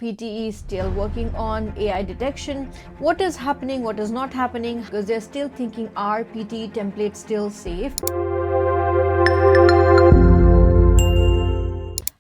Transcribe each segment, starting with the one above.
PTE still working on AI detection? What is happening, what is not happening? Because they're still thinking, are PTE templates still safe?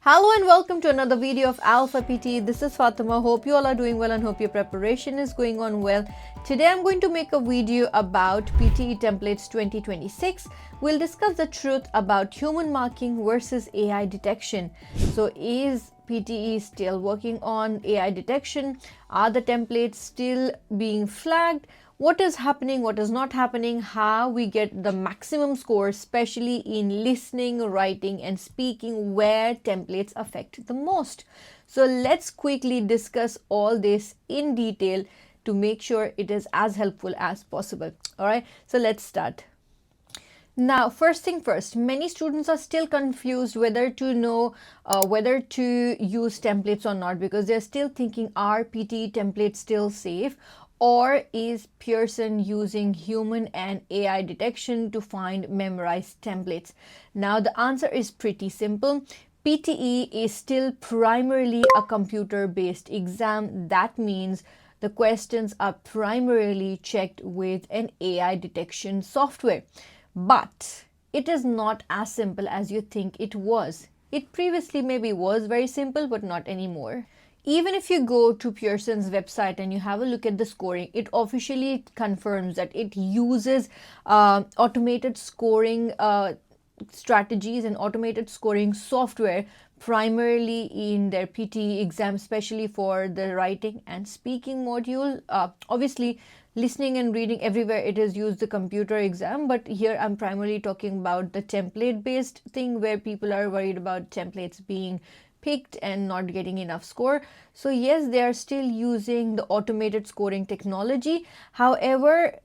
Hello and welcome to another video of Alpha PTE. This is Fatima. Hope you all are doing well and hope your preparation is going on well. Today I'm going to make a video about PTE Templates 2026. We'll discuss the truth about human marking versus AI detection. So is PTE still working on AI detection? Are the templates still being flagged? What is happening, what is not happening, how we get the maximum score, especially in listening, writing and speaking, where templates affect the most. So let's quickly discuss all this in detail to make sure it is as helpful as possible. All right, so let's start. Now, first thing first, many students are still confused whether to know whether to use templates or not, because they're still thinking, are PTE templates still safe? Or is Pearson using human and AI detection to find memorized templates? Now, the answer is pretty simple. PTE is still primarily a computer-based exam. That means the questions are primarily checked with an AI detection software. But it is not as simple as you think it was. It previously maybe was very simple, but not anymore. Even if you go to Pearson's website and you have a look at the scoring, it officially confirms that it uses automated scoring strategies and automated scoring software primarily in their PTE exam, especially for the writing and speaking module. Obviously, listening and reading, everywhere it is used the computer exam, but here I'm primarily talking about the template based thing where people are worried about templates being picked and not getting enough score. So yes, they are still using the automated scoring technology. However,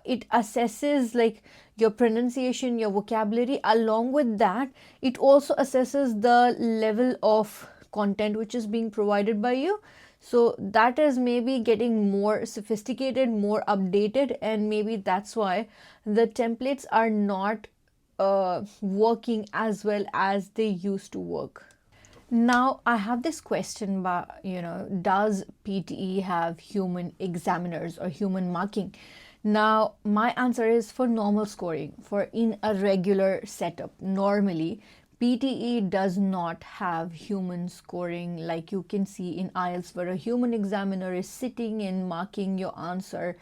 it assesses like your pronunciation, your vocabulary. Along with that, it also assesses the level of content which is being provided by you. So that is maybe getting more sophisticated, more updated, and maybe that's why the templates are not working as well as they used to work. Now, I have this question, does PTE have human examiners or human marking? Now, my answer is for normal scoring, for in a regular setup. Normally, PTE does not have human scoring like you can see in IELTS, where a human examiner is sitting and marking your answer,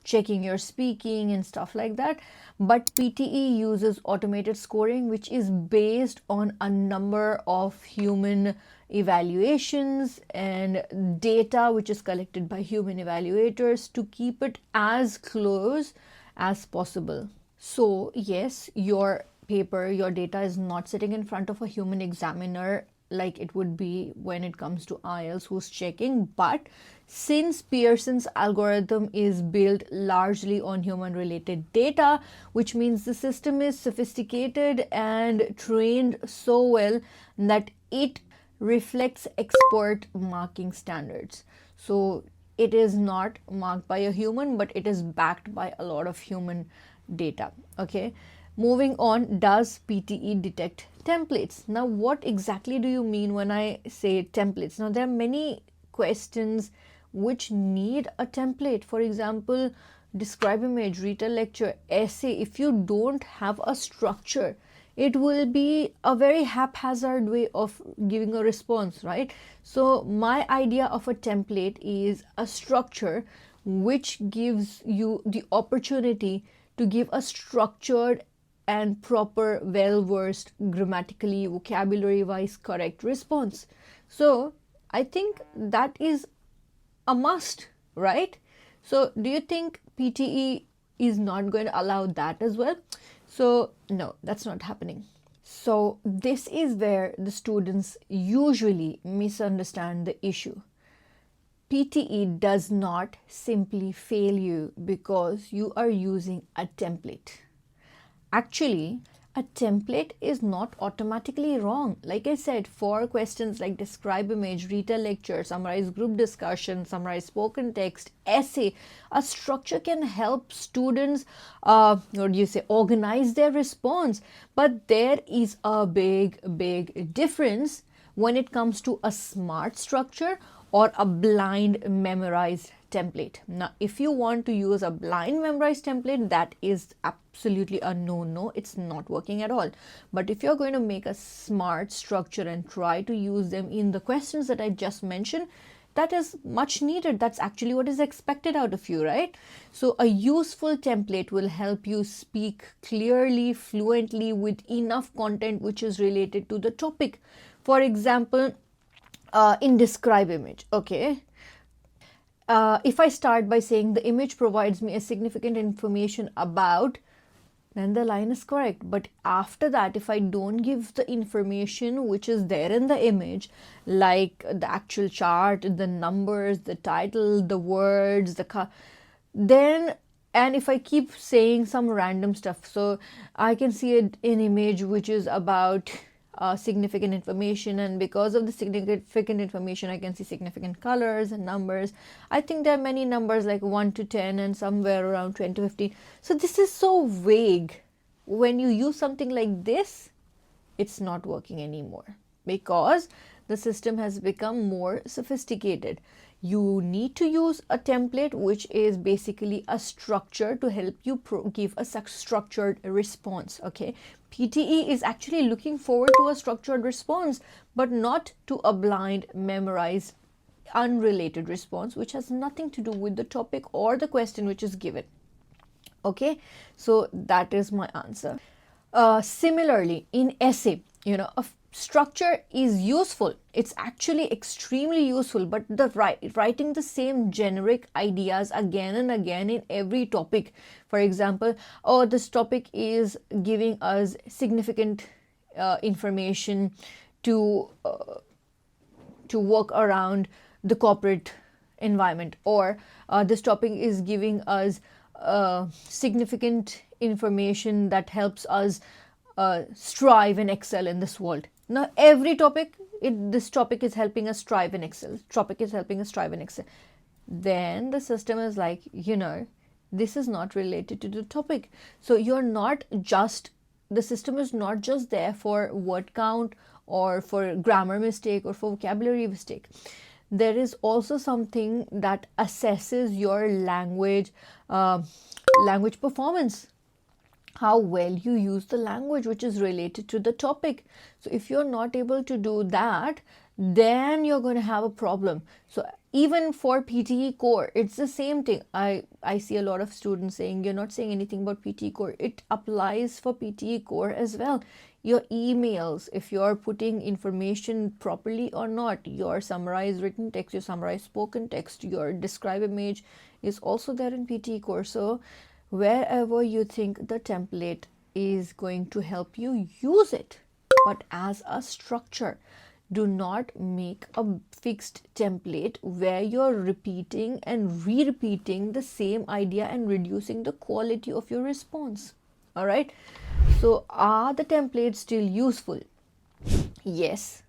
checking your speaking and stuff like that. But PTE uses automated scoring, which is based on a number of human evaluations and data which is collected by human evaluators to keep it as close as possible. So yes, your paper, your data is not sitting in front of a human examiner like it would be when it comes to IELTS who's checking, but since Pearson's algorithm is built largely on human related data, which means the system is sophisticated and trained so well that it reflects expert marking standards. So it is not marked by a human, but it is backed by a lot of human data. Okay. Moving on, does PTE detect templates? Now, what exactly do you mean when I say templates? Now, there are many questions which need a template. For example, describe image, retell lecture, essay. If you don't have a structure, it will be a very haphazard way of giving a response, right? So my idea of a template is a structure which gives you the opportunity to give a structured and proper, well-versed, grammatically, vocabulary-wise correct response. So I think that is a must, right? So do you think PTE is not going to allow that as well? So no, that's not happening. So this is where the students usually misunderstand the issue. PTE does not simply fail you because you are using a template. Actually, a template is not automatically wrong. Like I said, for questions like describe image, retell lecture, summarize group discussion, summarize spoken text, essay, a structure can help students, organize their response. But there is a big difference when it comes to a smart structure or a blind memorized template. Now, if you want to use a blind memorized template, that is absolutely a no. It's not working at all. But if you're going to make a smart structure and try to use them in the questions that I just mentioned, that is much needed. That's actually what is expected out of you, right? So a useful template will help you speak clearly, fluently, with enough content which is related to the topic. For example, in describe image, okay, if I start by saying the image provides me a significant information about, then the line is correct. But after that, if I don't give the information which is there in the image, like the actual chart, the numbers, the title, the words, then, and if I keep saying some random stuff, so I can see an image which is about significant information, and because of the significant information I can see significant colors and numbers. I think there are many numbers like 1 to 10 and somewhere around 20 to 15. So this is so vague. When you use something like this, it's not working anymore because the system has become more sophisticated. You need to use a template which is basically a structure to help you give a structured response. Okay, PTE is actually looking forward to a structured response, but not to a blind memorized unrelated response which has nothing to do with the topic or the question which is given. Okay, so that is my answer. Similarly, in essay, a structure is useful. It's actually extremely useful, but the writing the same generic ideas again and again in every topic. For example, this topic is giving us significant information to work around the corporate environment, or this topic is giving us significant information that helps us strive and excel in this world. Now, every topic, this topic is helping us strive and excel. Topic is helping us strive and excel. Then the system is like, this is not related to the topic. So the system is not just there for word count or for grammar mistake or for vocabulary mistake. There is also something that assesses your language performance, how well you use the language which is related to the topic. So if you're not able to do that, then you're going to have a problem. So even for PTE core, it's the same thing. I see a lot of students saying, you're not saying anything about PTE core. It applies for PTE core as well. Your emails, if you're putting information properly or not, your summarized written text, your summarized spoken text, your describe image is also there in PTE core. So wherever you think the template is going to help you, use it, but as a structure. Do not make a fixed template where you're repeating and re-repeating the same idea and reducing the quality of your response. All right. So are the templates still useful? Yes.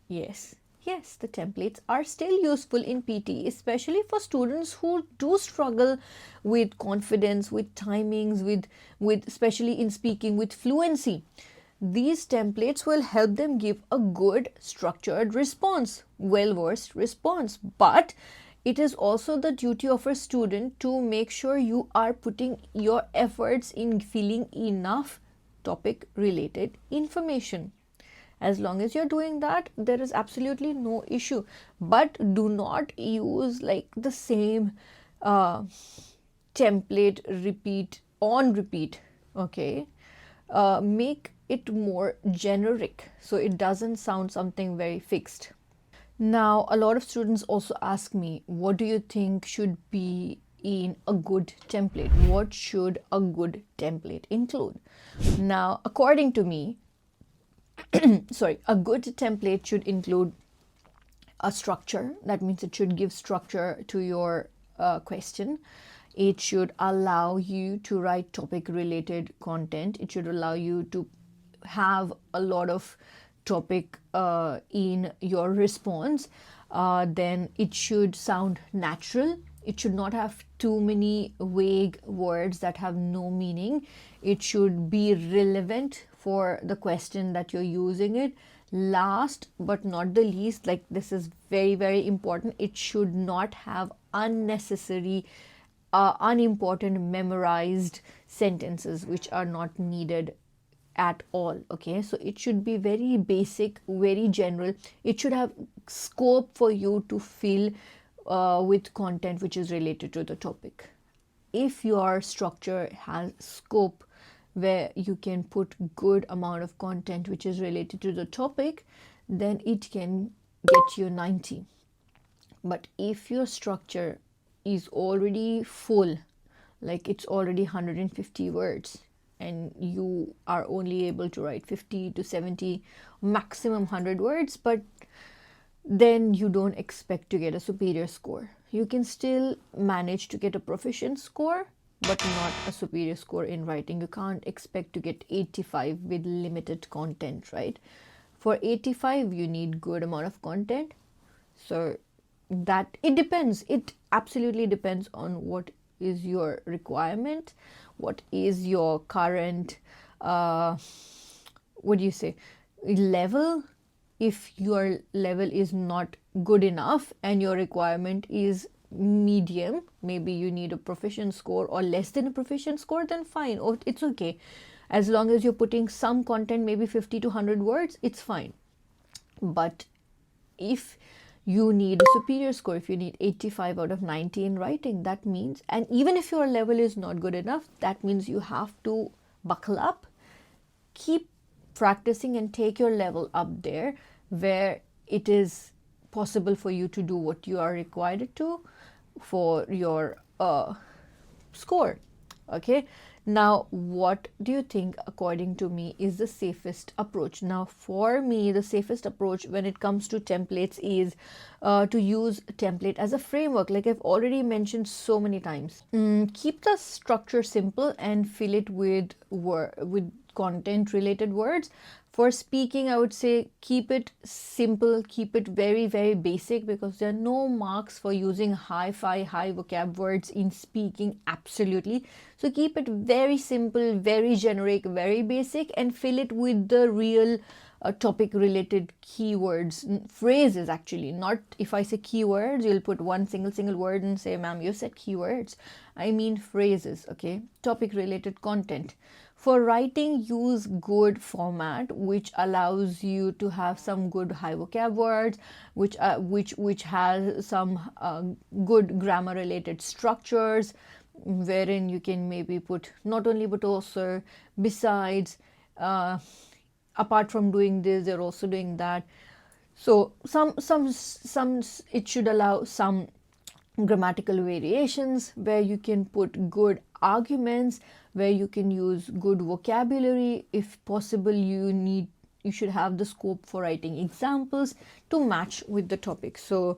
The templates are still useful in PT, especially for students who do struggle with confidence, with timings, with especially in speaking, with fluency. These templates will help them give a good structured response, well-versed response. But it is also the duty of a student to make sure you are putting your efforts in filling enough topic related information. As long as you're doing that, there is absolutely no issue. But do not use like the same template repeat. Okay, make it more generic so it doesn't sound something very fixed. Now, a lot of students also ask me, what do you think should be in a good template? What should a good template include? Now, according to me, a good template should include a structure. That means it should give structure to your question. It should allow you to write topic related content. It should allow you to have a lot of topic in your response. Then it should sound natural. It should not have too many vague words that have no meaning. It should be relevant for the question that you're using it. Last but not the least, like this is very, very important, it should not have unnecessary, unimportant memorized sentences which are not needed at all. Okay, so it should be very basic, very general. It should have scope for you to fill with content which is related to the topic. If your structure has scope where you can put good amount of content which is related to the topic, then it can get you 90. But if your structure is already full, like it's already 150 words, and you are only able to write 50 to 70, maximum 100 words, but then you don't expect to get a superior score. You can still manage to get a proficient score, but not a superior score in writing. You can't expect to get 85 with limited content, right? For 85, you need good amount of content. So that it depends. It absolutely depends on what is your requirement, what is your current, what do you say, level. If your level is not good enough and your requirement is medium, maybe you need a proficient score or less than a proficient score, then fine, or it's okay. As long as you're putting some content, maybe 50 to 100 words, it's fine. But if you need a superior score, if you need 85 out of 90 in writing, that means, and even if your level is not good enough, that means you have to buckle up, keep practicing and take your level up there where it is possible for you to do what you are required to for your score. Okay, now what do you think, according to me, is the safest approach? Now for me, the safest approach when it comes to templates is to use template as a framework, like I've already mentioned so many times. Keep the structure simple and fill it with content related words. For speaking, I would say keep it simple, keep it very, very basic, because there are no marks for using high vocab words in speaking, absolutely. So keep it very simple, very generic, very basic, and fill it with the real topic related keywords, phrases actually. Not, if I say keywords, you'll put one single word and say, ma'am, you said keywords. I mean phrases, okay? Topic related content. For writing, use good format which allows you to have some good high vocab words, which has some good grammar related structures, wherein you can maybe put not only but also, besides, apart from doing this, they're also doing that. So some it should allow some grammatical variations where you can put good arguments, where you can use good vocabulary. If possible, you should have the scope for writing examples to match with the topic. So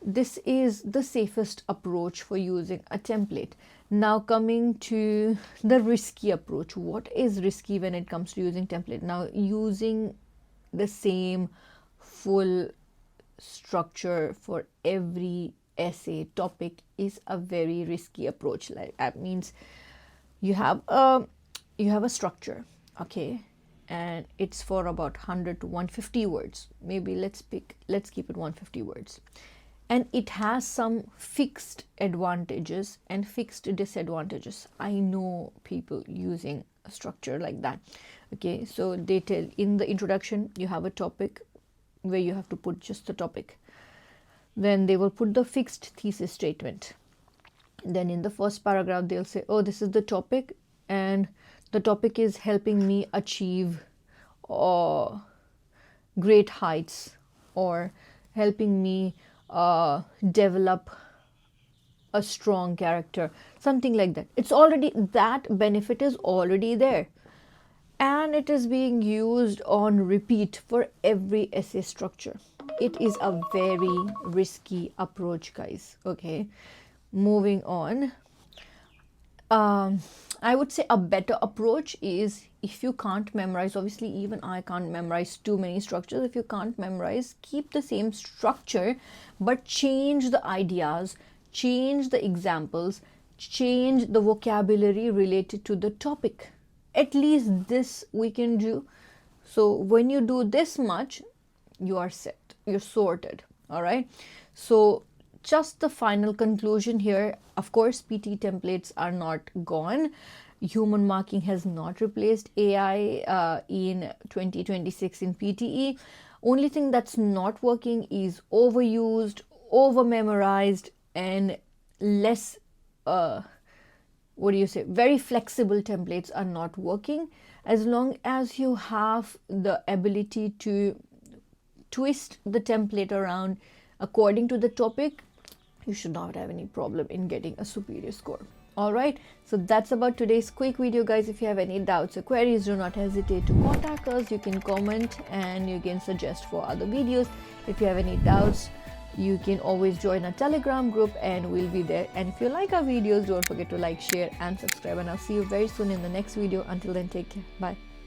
this is the safest approach for using a template. Now coming to the risky approach. What is risky when it comes to using template? Now, using the same full structure for every essay topic is a very risky approach. Like that means you have a structure, okay, and it's for about 100 to 150 words. Maybe let's keep it 150 words, and it has some fixed advantages and fixed disadvantages. I know people using a structure like that. Okay, so they tell in the introduction you have a topic where you have to put just the topic. Then they will put the fixed thesis statement. Then in the first paragraph, they'll say, oh, this is the topic, and the topic is helping me achieve great heights, or helping me develop a strong character, something like that. It's already, that benefit is already there, and it is being used on repeat for every essay structure. It is a very risky approach, guys. Okay, moving on. I would say a better approach is, if you can't memorize, obviously even I can't memorize too many structures. If you can't memorize, keep the same structure, but change the ideas, change the examples, change the vocabulary related to the topic. At least this we can do. So when you do this much, you are set, you're sorted. All right. So just the final conclusion here, of course, PTE templates are not gone. Human marking has not replaced AI in 2026 in PTE. Only thing that's not working is overused, over memorized, and less very flexible templates are not working. As long as you have the ability to twist the template around according to the topic, you should not have any problem in getting a superior score. All right, so that's about today's quick video, guys. If you have any doubts or queries, do not hesitate to contact us. You can comment and you can suggest for other videos. If you have any doubts, you can always join our Telegram group and we'll be there. And if you like our videos, don't forget to like, share and subscribe, and I'll see you very soon in the next video. Until then, take care. Bye.